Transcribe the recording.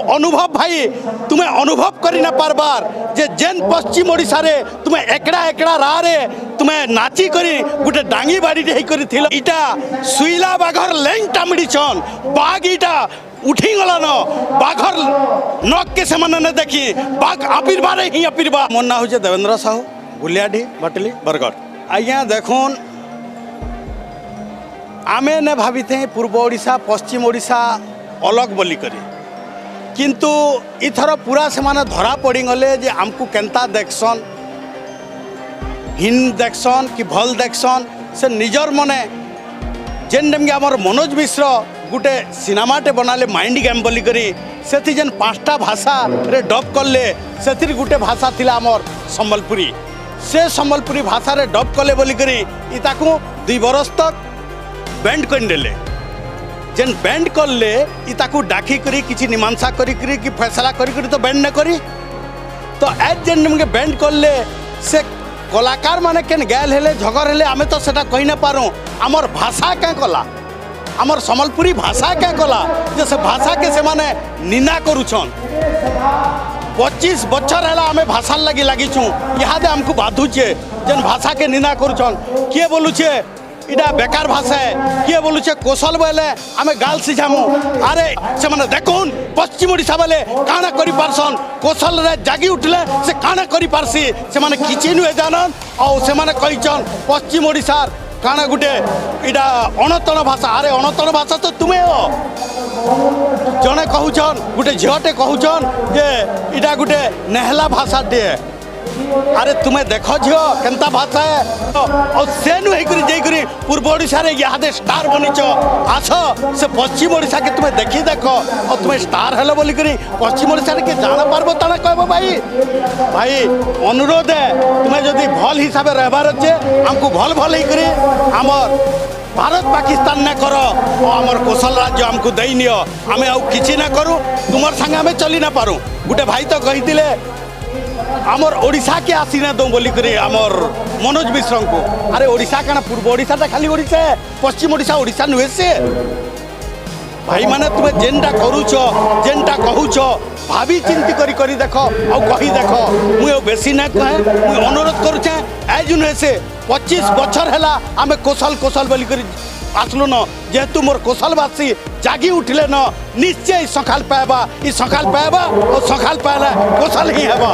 अनुभव भाई तुम्हें अनुभव करी ना पारबार जे जेन पश्चिम ओडिशा रे तुम्हें एकड़ा एकड़ा राह रे तुम्हें नाची करी गुटे डांगी बाड़ी रे करी थिलो इटा सुईला बाघर लेंटा मिडिछन बाघ इटा उठी गला न बाघर नक के समान न देखी बाघ आपिरबार ही आपिरबा मोर ना होचे देवेंद्र साहू गुलियाडी बटली बरगढ़ आज्ञा देखुन आमे ने भावी थे पूर्व ओडिशा पश्चिम ओडिशा अलग बोली करी किंतु इथर पूरा से माने धरा पड़ी गले जे आमको केंता देखसन हिन देखसन कि भल देखसन से निजर मने जेन डेमगे आमर मनोज मिश्र गुटे सिनेमाटे बनाले माइंड गेम बोली करी सेथि जेन 5टा भाषा रे डब करले सेथि गुटे भाषा थिला आमर संबलपुरी से संबलपुरी भाषा रे डब कले बोली करी इताकू 2 बरस तक बैंड करदेले जेन बैंड करले इताकू डाकी करी किछि मीमांसा करी करी कि फैसला करी करी तो बैंड न करी तो एज जेन नमगे बैंड करले से कलाकार माने केन गैल हेले झगर हेले आमे तो सेटा कहि न पारो हमर भाषा क्या कला हमर संबलपुरी भाषा क्या कला जे से भाषा के से माने निंदा करूछन 25 बछर हैला आमे भाषा लगी लागिछु इहादे हमको बाधुचे जेन भाषा के निंदा करूछन किए बोलुछे इटा बेकार भाषा है किए बोलुछे कौशल बोले आमे गाल सिझामु अरे से माने देखुन पश्चिम ओडिशा बोले काना करी पारसन कौशल रे जागी उठले से काना करी पारसी से माने किछि नुहे जानन और से माने कहिचन पश्चिम ओडिशार काना गुटे इटा अणतण भाषा अरे अणतण भाषा तो तुमे हो जने कहूछन गुटे झियोटे कहूछन जे इटा गुटे नेहला भाषा टे अरे तुम्हें देखो झियो केंता भाषा है और से नुहे करी जई करी पूर्व ओडिशा रे यादे स्टार बनिच आस से पश्चिम ओडिशा के तुम्हें देखी देखो और तुम्हें स्टार हेलो बोली करी पश्चिम ओडिशा रे के जान पारबो ताना कहबो भाई भाई अनुरोध है तुम्हें जदी भल हिसाब रे रहबार अच्छे हमको भल भल ही करी हमर भारत पाकिस्तान न करो और आमर कौशल राज्य हमको दई नियो आमे आउ किछि ना करू तुमर संगे आमे चली ना पारू गुटे भाई तो कहितिले आमर ओडिशा के आसी ना दो बोली करी आमर मनोज मिश्र को अरे ओडिशा काना पूर्व ओडिशा ता खाली ओडिशा पश्चिम ओडिशा ओडिशा नुहे से भाई माने तुम्हें जेनटा करूछ जेनटा कहूछ भाभी चिंती करी करी देखो और कही देखो मुझे बेसी ना कहे मुझे अनुरोध करुचे एज नुहे से 25 बछर हैला आमे कौशल कौशल बोली करी आसलु न जेहेतु मोर कौशलवासी जागी उठले न निश्चय सकाल पाएबा ई सकाल पाएबा और सकाल पाएला कौशल ही हेबा।